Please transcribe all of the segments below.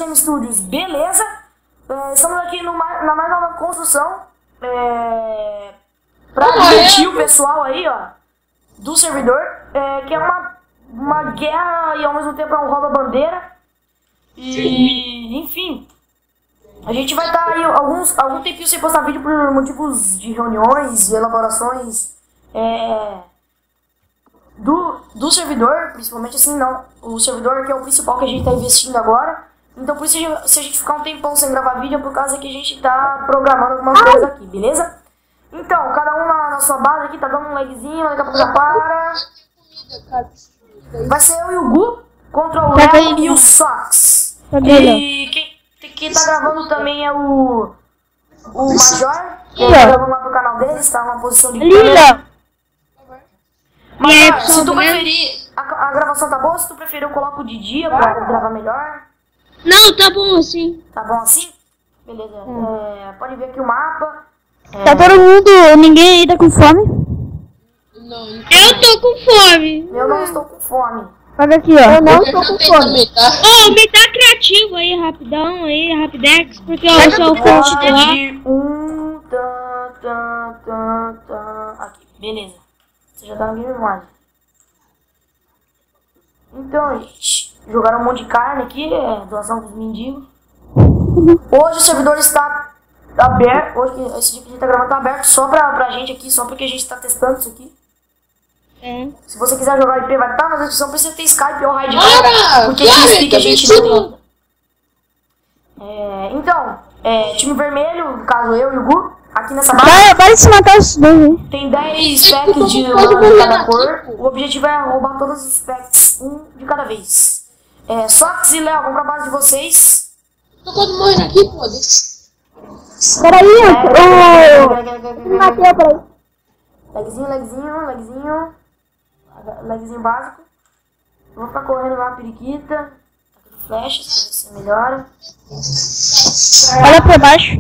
Game Studios, beleza? Estamos aqui na mais nova construção pra divertir o pessoal aí, ó, do servidor, que é uma guerra e ao mesmo tempo é um rouba-bandeira. E, enfim, a gente vai estar aí algum tempinho sem postar vídeo por motivos de reuniões, de elaborações do servidor, principalmente assim, não. O servidor que é o principal que a gente está investindo agora. Então por isso se a gente ficar um tempão sem gravar vídeo é por causa que a gente está programando algumas coisas aqui, beleza? Então, cada um na sua base aqui tá dando um lagzinho, daqui a pouco já para. Vai ser eu e o Gu contra o Léo e o Sox. E quem tá gravando também é o Major, que tá gravando lá pro canal dele, está numa posição de câmera. Major, se tu preferir, a gravação tá boa? Se tu preferir, eu coloco de dia pra gravar melhor. Não, tá bom assim. Tá bom assim? Beleza. Pode ver aqui o mapa. Tá todo mundo, ninguém aí tá com fome? Não. Eu tô com fome. Eu não estou com fome. Olha aqui, ó. Eu não estou com fome. Me dá criativo aí, rapidão, aí, rapidex, porque eu sou o coach de lá. Aqui, beleza. Você já tá no Game Mode. Então, gente, jogaram um monte de carne aqui, doação dos mendigos. Hoje o servidor está aberto, hoje esse dia que a gente tá gravando tá aberto só pra gente aqui, só porque a gente tá testando isso aqui. Se você quiser jogar IP, vai estar na descrição, precisa ter Skype ou Raid, porque TeamSpeak a gente não tem. Então, time vermelho, no caso eu e o Gu, aqui nessa base. Vai se matar os dois. Tem 10 packs de lã de cada cor. O objetivo é roubar todos os packs, um de cada vez. Sox e Léo, vamos pra base de vocês. Tô quase morrendo aqui, pô. Peraí, me matei, peraí. Lagzinho básico. Eu vou ficar correndo lá, periquita. Flechas, pra ver se melhora. Olha pra baixo.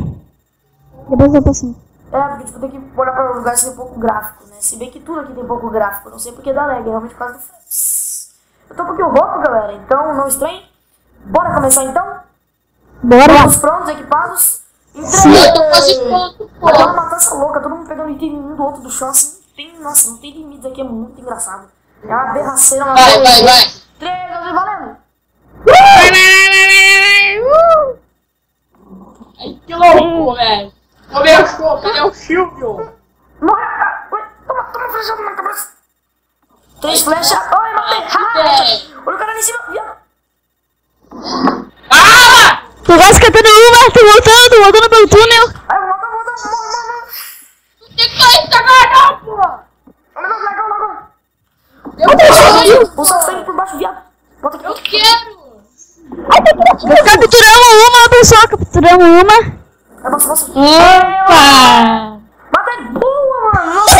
Depois eu passo. Porque tipo, tem que olhar para lugares que tem pouco gráfico, né? Se bem que tudo aqui tem pouco gráfico. Não sei porque dá lag, realmente por causa do flash. Eu tô um pouquinho rouco, galera, então não estranhe. Bora começar então? Bora! Estamos prontos, equipados? Sim, eu tô quase pronto, pô. Aqui é uma matança louca, todo mundo pegando item um do outro do chão, assim. Nossa, não tem limites aqui, é muito engraçado. É uma berraceira, uma Vai. 3, 2, valendo! Ai, que louco, velho. Cadê o Silvio? Morreu! Toma flechada na cabeça! 3 flechas! Ai, matei! Olha o cara ali em cima, viado! Tu vai escapando uma, tô voltando pelo túnel. Ai, eu vou matar, morre! Não tem que cair, tá ganhando, pô. Olha meu dragão! Eu O Sox tá indo por baixo, viado! Bota aqui! Eu quero. Capturamos uma, pessoal, capturamos uma. Nossa! Opa! Matei! Boa, mano! Nossa!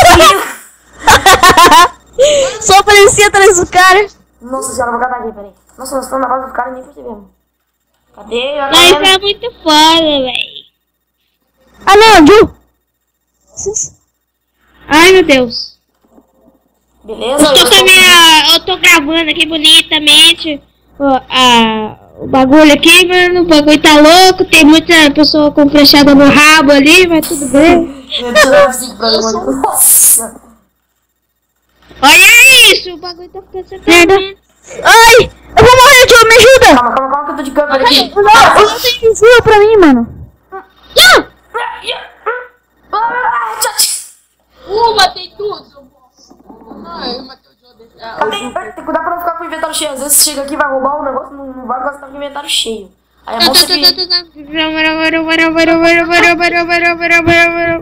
Só aparecia atrás do cara. Nossa senhora, vou catar aqui, peraí. Nossa, nós estamos na base do cara e nem percebemos. Cadê? Mas é muito foda, véi. Ah, não, Ju. Ai, meu Deus. Beleza? Eu tô gravando aqui bonitamente o bagulho aqui, mano. O bagulho tá louco. Tem muita pessoa com flechada no rabo ali, mas tudo bem. Nossa! Olha isso, o bagulho tá ficando sem merda. Ai, eu vou morrer, Ju, me ajuda. Calma que eu tô de câmera aqui. Não tem invisível pra mim, mano. Matei tudo, seu bosta. Ai, eu matei o Joe. Tem que cuidar pra não ficar com o inventário cheio. Às vezes você chega aqui e vai roubar o negócio, não vai gostar com o inventário cheio. Aí é bom você que...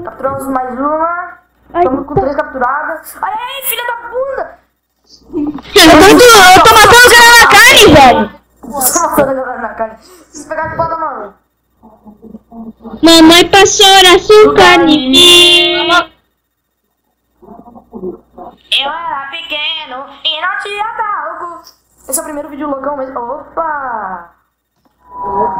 Capturamos mais uma. Estamos com 3 capturadas. Ai, filha da bunda! Eu tô matando o cara na carne, velho. Você matando a galera na carne. Preciso pegar a espada, mano. Mamãe passou açúcar em mim. Eu era pequeno e não tinha talco. Esse é o primeiro vídeo loucão mesmo. Opa!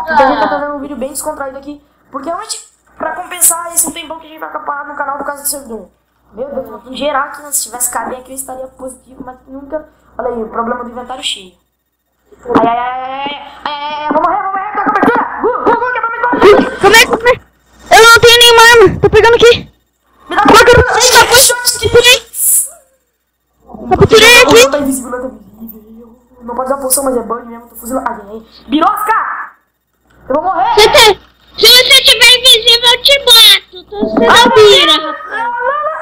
Então a gente tá fazendo um vídeo bem descontraído aqui. Porque realmente, pra compensar esse tempão que a gente vai ficar parado no canal por causa do servidor. Meu Deus, eu vou gerar aqui, né? Se tivesse KB aqui eu estaria positivo, mas nunca. Olha aí, o problema do inventário cheio. Ai, vou morrer, tá emoção, mas é bug mesmo. Tô fuzilando. Ai. Birosca! Eu vou morrer! Se você tiver invisível, eu te mato. Você não vira. Não,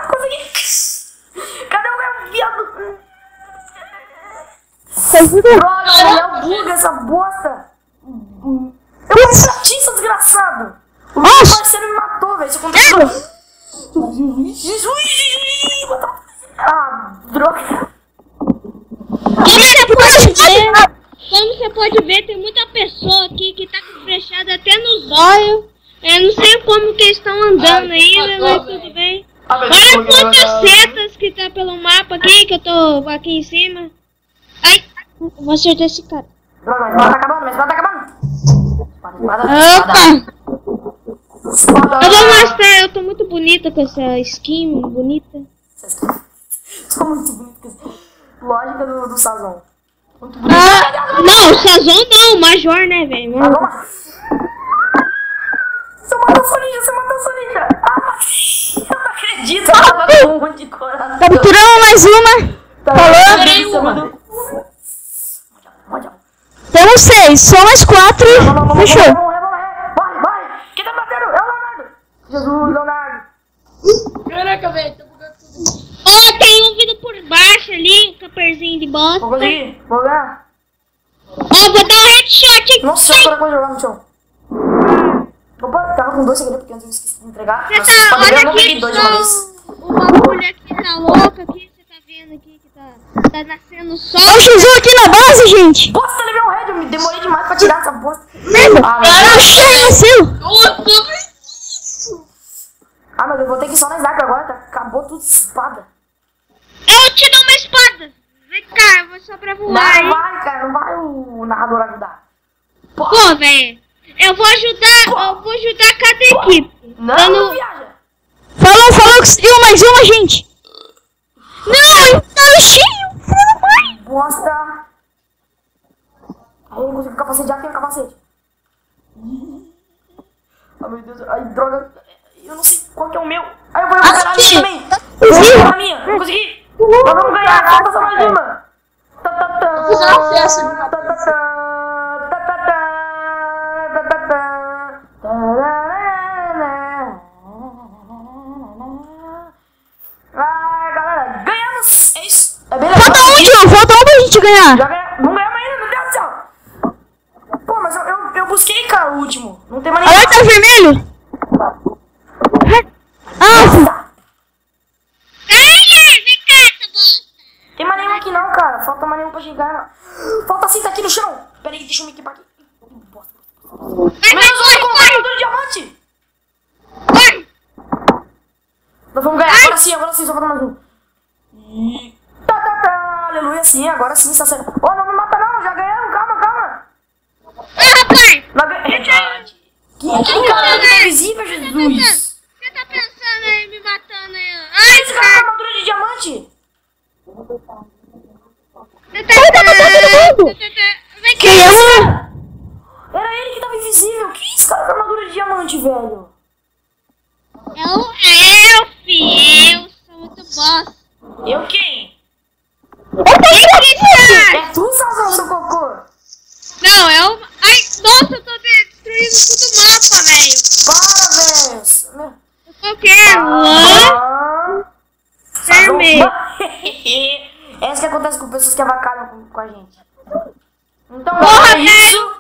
consegui! Cadê o meu viado? Droga, Daniel, buga essa bosta! Eu vou fratiça, desgraçado! O meu parceiro me matou, velho. Isso aconteceu. Ah, droga! Como você pode ver, tem muita pessoa aqui que tá com flechada até nos olhos. Eu não sei como que estão andando aí, mas tudo bem. Olha quantas setas que tá pelo mapa aqui, que eu tô aqui em cima. Ai, eu vou acertar esse cara. Droga, mas tá acabando, mas tá acabando. Opa! Eu vou mostrar, eu tô muito bonita com essa skin, bonita. Tô muito bonita com essa... Lógica do Sazon. Muito bonito. Não, o Sazon não, o Major, né, velho? Você matou o Soninja, você matou o Soninja. Eu não acredito, ela tava com um monte de coração. Capturamos mais uma. Falou? Temos 6, só mais 4. Fechou. Vai. Quem tá me batendo? É o Leonardo. Jesus, Leonardo. Caraca, velho, tô bugando tudo. Ó, tem um vindo por baixo ali, um caperzinho de bosta. Vou conseguir, vou ganhar. Ó, vou dar um headshot aqui. Nossa, eu tô jogar no chão. Opa, tava com 2 segredos porque antes eu esqueci de entregar. Você Vocês tá, podem ver, eu olha não peguei aqui 2 de uma vez. só, o bagulho aqui tá louco aqui, você tá vendo aqui que tá nascendo sol. Olha o X1 aqui na base, gente. Bosta, levei um head, eu me demorei demais pra tirar essa bosta. Tá cheio, vacilo. Mas eu vou ter que ir só na sniper agora, tá? Acabou tudo espada. Eu te dou uma espada. Vem cá, eu vou só pra voar, Não hein? vai, cara, não vai o narrador ajudar. Pô, velho, eu vou ajudar cada equipe. Não viaja. Falou, conseguiu mais uma, gente. Não, tá cheio. Bosta. Aí, eu consegui o capacete, já tenho o capacete. Ai, meu Deus, ai, droga. Eu não sei qual que é o meu. Aí eu vou recuperar a minha também. Eu vou recuperar a minha, eu consegui. Nós vamos ganhar, falta só mais uma. Vou fazer uma festa de uma Ai, galera, ganhamos! É isso! É bem legal. Falta um, tio. Falta um pra gente ganhar. Já ganhamos, não ganhamos ainda, meu Deus do céu! Pô, mas eu busquei, cara, o último. Não tem mais ninguém. Alerta vermelho. Vem cá, essa bosta. Tem mais nenhum aqui não, cara. Falta mais nenhum pra chegar. Não. Falta cinta aqui no chão. Pera aí, deixa eu me equipar aqui. Bosta. Meu Deus, eu vou colocar armadura de diamante. Nós vamos ganhar. Agora sim, só falta mais um. Aleluia, sim, agora sim, está sendo. Oh, não me mata não, já ganhamos, calma. Rapaz, Que cara, que é invisível, Jesus. você tá pensando aí, me matando aí? Esse cara com armadura de diamante. Vem cá. Quem é? Era ele que tava invisível. Que esse cara com armadura de diamante, velho? Eu sou muito bosta. Eu quem? Ai, É tu, Sazão, seu cocô? não, ai, nossa, eu tô destruindo tudo o mapa, velho. Para, velho. Eu tô vermelho. É isso que acontece com pessoas que avacalham com a gente. Então, Porra, é isso.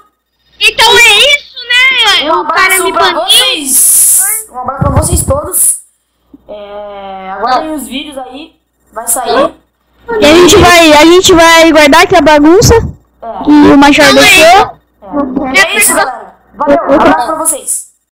Então é isso, né? Um O cara abraço me pra baniu. vocês. Um abraço pra vocês todos. Aguardem os vídeos aí. Vai sair. E a gente vai guardar aqui a bagunça que o Major deixou. É isso, galera. Valeu. Abraço pra vocês.